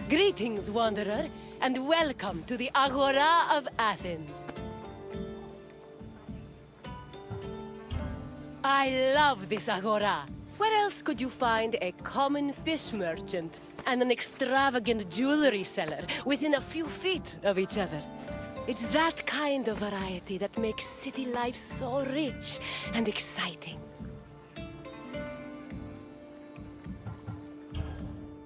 Greetings, wanderer, and welcome to the Agora of Athens. I love this Agora. Where else could you find a common fish merchant and an extravagant jewelry seller within a few feet of each other? It's that kind of variety that makes city life so rich and exciting.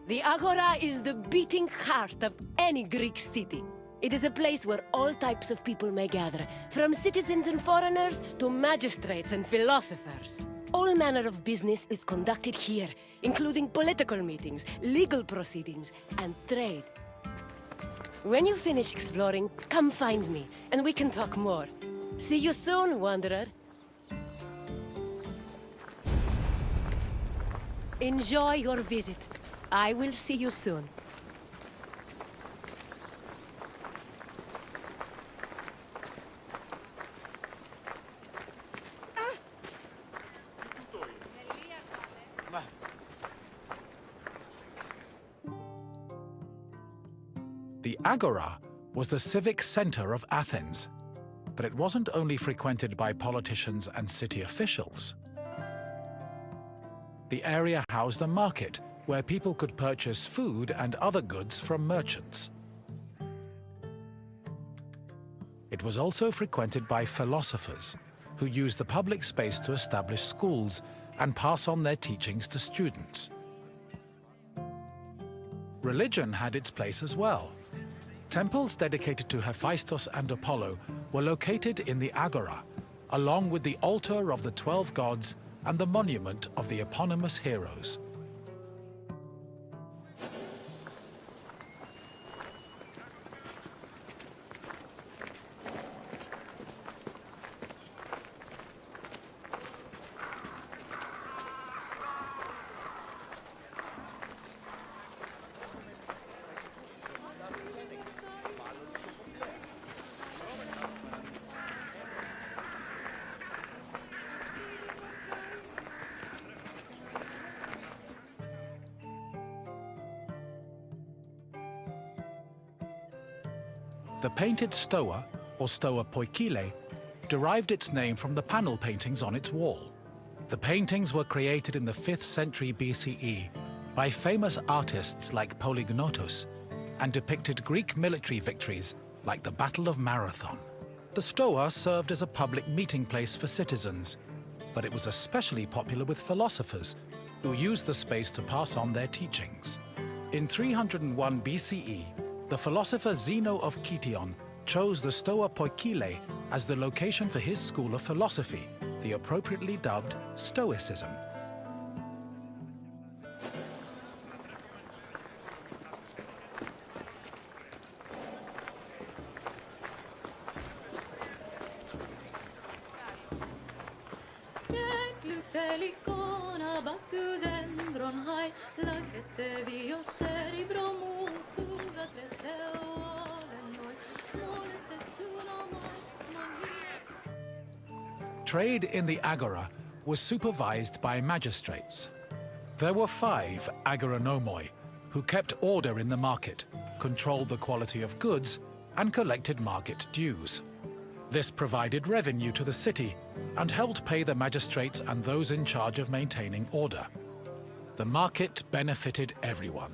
The Agora is the beating heart of any Greek city. It is a place where all types of people may gather, from citizens and foreigners to magistrates and philosophers. All manner of business is conducted here, including political meetings, legal proceedings, and trade. When you finish exploring, come find me, and we can talk more. See you soon, wanderer. Enjoy your visit. I will see you soon. The Agora was the civic center of Athens, but it wasn't only frequented by politicians and city officials. The area housed a market where people could purchase food and other goods from merchants. It was also frequented by philosophers, who used the public space to establish schools and pass on their teachings to students. Religion had its place as well. Temples dedicated to Hephaestus and Apollo were located in the Agora, along with the altar of the 12 gods and the monument of the eponymous heroes. The painted stoa, or stoa poikile, derived its name from the panel paintings on its wall. The paintings were created in the 5th century BCE by famous artists like Polygnotus and depicted Greek military victories like the Battle of Marathon. The stoa served as a public meeting place for citizens, but it was especially popular with philosophers who used the space to pass on their teachings. In 301 BCE, the philosopher Zeno of Kition chose the Stoa Poikile as the location for his school of philosophy, the appropriately dubbed Stoicism. Trade in the Agora was supervised by magistrates. There were 5 agoranomoi who kept order in the market, controlled the quality of goods, and collected market dues. This provided revenue to the city and helped pay the magistrates and those in charge of maintaining order. The market benefited everyone.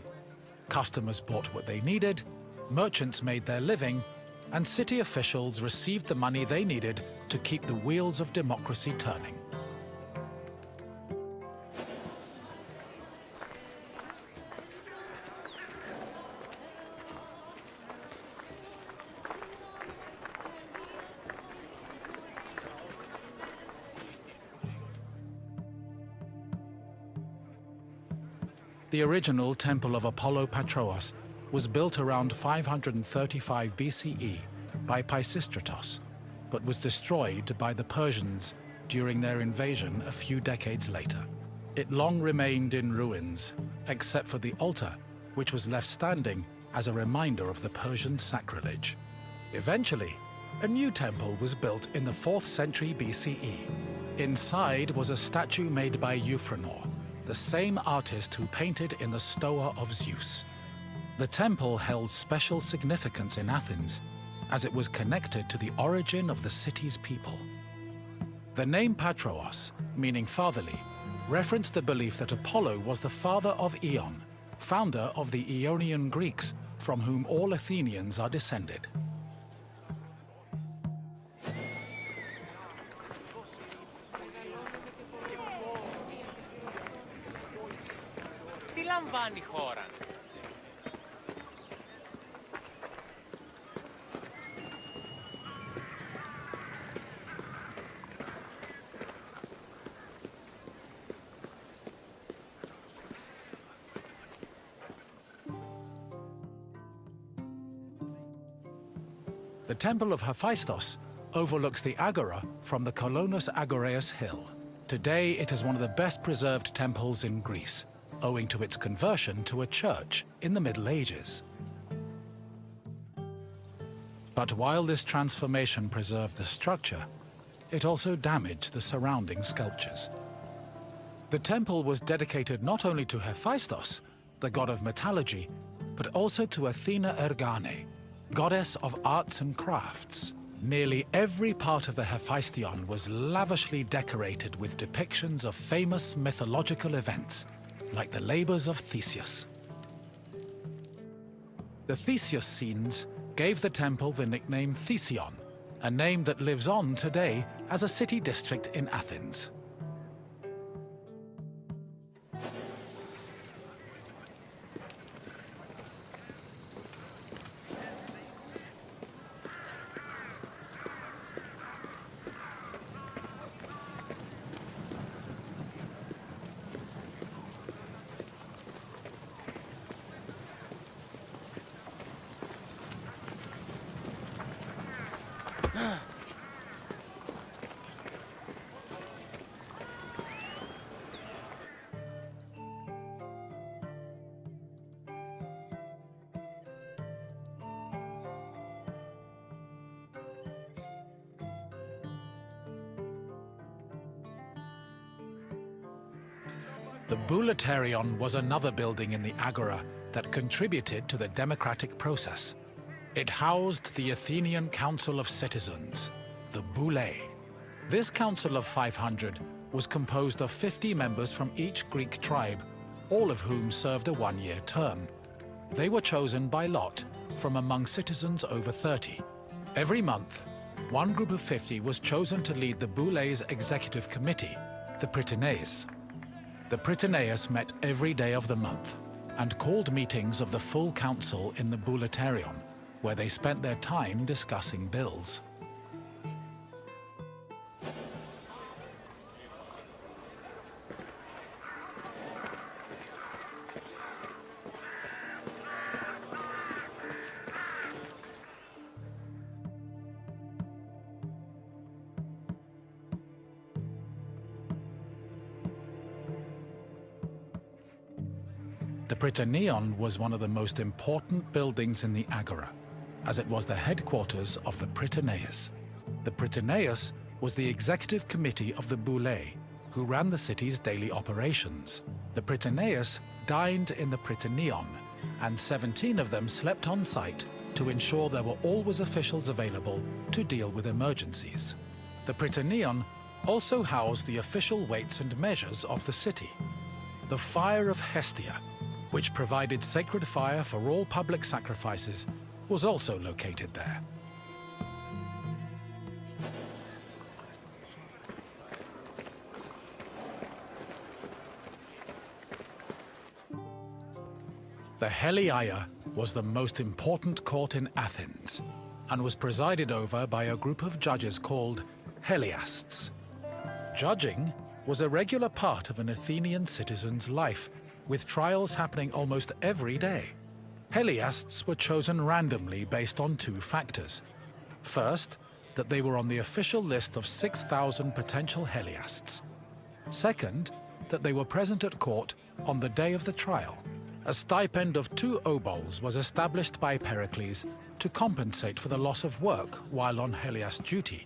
Customers bought what they needed, merchants made their living, and city officials received the money they needed to keep the wheels of democracy turning. The original Temple of Apollo Patrous was built around 535 BCE by Pisistratos, but was destroyed by the Persians during their invasion a few decades later. It long remained in ruins, except for the altar, which was left standing as a reminder of the Persian sacrilege. Eventually, a new temple was built in the 4th century BCE. Inside was a statue made by Euphranor, the same artist who painted in the Stoa of Zeus. The temple held special significance in Athens, as it was connected to the origin of the city's people. The name Patroos, meaning fatherly, referenced the belief that Apollo was the father of Aeon, founder of the Ionian Greeks, from whom all Athenians are descended. Τι λαμβάνει η χώρα? The temple of Hephaestus overlooks the Agora from the Colonus Agoreus hill. Today it is one of the best preserved temples in Greece, owing to its conversion to a church in the Middle Ages. But while this transformation preserved the structure, it also damaged the surrounding sculptures. The temple was dedicated not only to Hephaestus, the god of metallurgy, but also to Athena Ergane, goddess of arts and crafts. Nearly every part of the Hephaestion was lavishly decorated with depictions of famous mythological events, like the labors of Theseus. The Theseus scenes gave the temple the nickname Thesion, a name that lives on today as a city district in Athens. The Boulaterion was another building in the Agora that contributed to the democratic process. It housed the Athenian Council of Citizens, the Boulé. This council of 500 was composed of 50 members from each Greek tribe, all of whom served a one-year term. They were chosen by lot from among citizens over 30. Every month, one group of 50 was chosen to lead the Boulé's executive committee, the Prytaneis. The Prytaneis met every day of the month and called meetings of the full council in the Boulaterion, where they spent their time discussing bills. The Prytaneon was one of the most important buildings in the Agora, as it was the headquarters of the Prytaneis. The Prytaneis was the executive committee of the Boulé, who ran the city's daily operations. The Prytaneis dined in the Prytaneon, and 17 of them slept on site to ensure there were always officials available to deal with emergencies. The Prytaneon also housed the official weights and measures of the city. The Fire of Hestia, which provided sacred fire for all public sacrifices, was also located there. The Heliaia was the most important court in Athens and was presided over by a group of judges called Heliasts. Judging was a regular part of an Athenian citizen's life, with trials happening almost every day. Heliasts were chosen randomly based on two factors. First, that they were on the official list of 6,000 potential Heliasts. Second, that they were present at court on the day of the trial. A stipend of 2 obols was established by Pericles to compensate for the loss of work while on Heliast duty,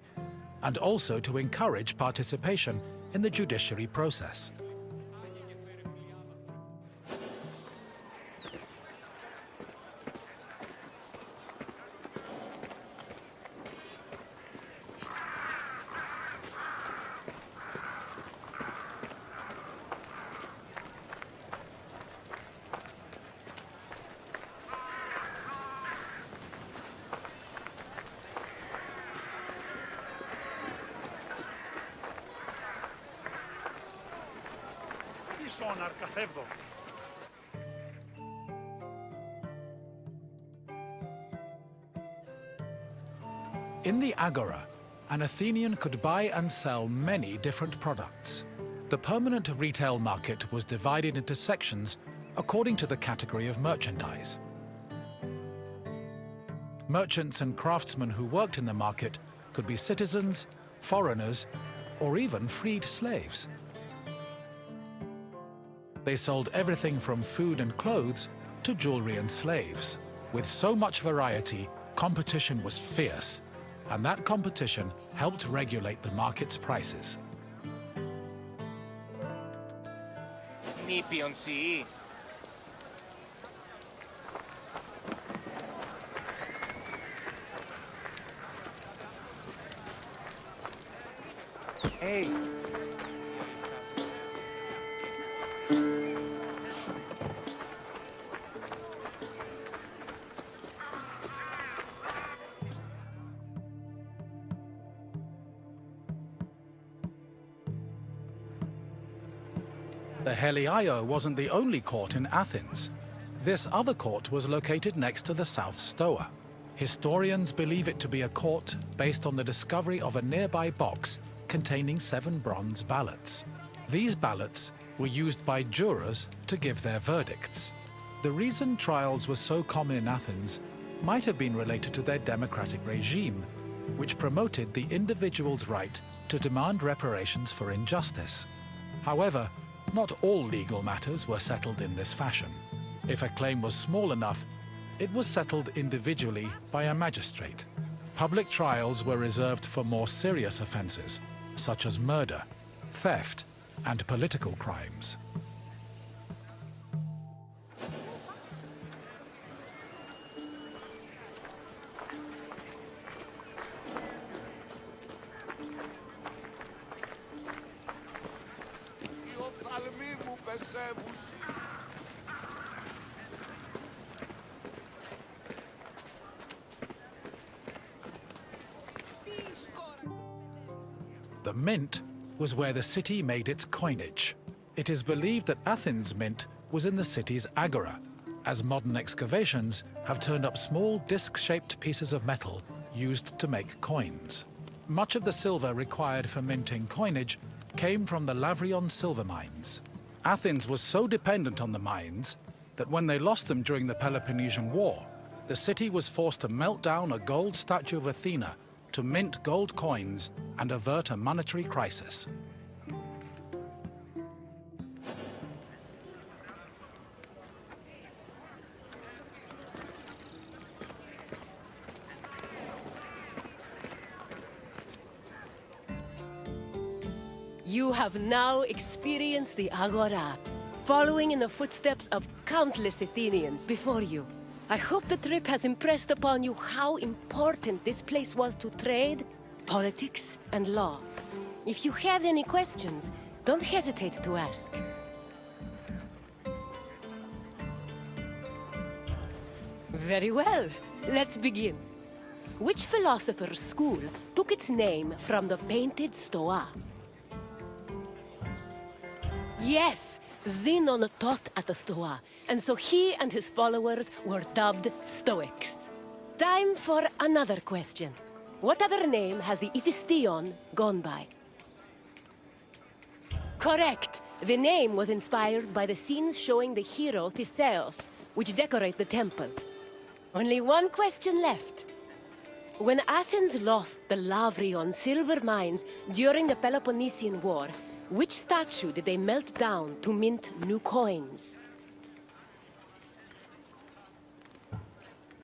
and also to encourage participation in the judiciary process. In the Agora, an Athenian could buy and sell many different products. The permanent retail market was divided into sections according to the category of merchandise. Merchants and craftsmen who worked in the market could be citizens, foreigners, or even freed slaves. They sold everything from food and clothes to jewelry and slaves. With so much variety, competition was fierce, and that competition helped regulate the market's prices. Νήπιον σιή. Hey. The Heliaio wasn't the only court in Athens. This other court was located next to the South Stoa. Historians believe it to be a court based on the discovery of a nearby box containing 7 bronze ballots. These ballots were used by jurors to give their verdicts. The reason trials were so common in Athens might have been related to their democratic regime, which promoted the individual's right to demand reparations for injustice. However, not all legal matters were settled in this fashion. If a claim was small enough, it was settled individually by a magistrate. Public trials were reserved for more serious offenses, such as murder, theft, and political crimes. The mint was where the city made its coinage. It is believed that Athens' mint was in the city's Agora, as modern excavations have turned up small disc-shaped pieces of metal used to make coins. Much of the silver required for minting coinage came from the Lavrion silver mines. Athens was so dependent on the mines that when they lost them during the Peloponnesian War, the city was forced to melt down a gold statue of Athena to mint gold coins and avert a monetary crisis. You have now experienced the Agora, following in the footsteps of countless Athenians before you. I hope the trip has impressed upon you how important this place was to trade, politics, and law. If you have any questions, don't hesitate to ask. Very well, let's begin. Which philosopher's school took its name from the painted Stoa? Yes, Zenon taught at the Stoa, and so he and his followers were dubbed Stoics. Time for another question. What other name has the Iphistion gone by? Correct. The name was inspired by the scenes showing the hero Theseus, which decorate the temple. Only one question left. When Athens lost the Lavrion silver mines during the Peloponnesian War, which statue did they melt down to mint new coins?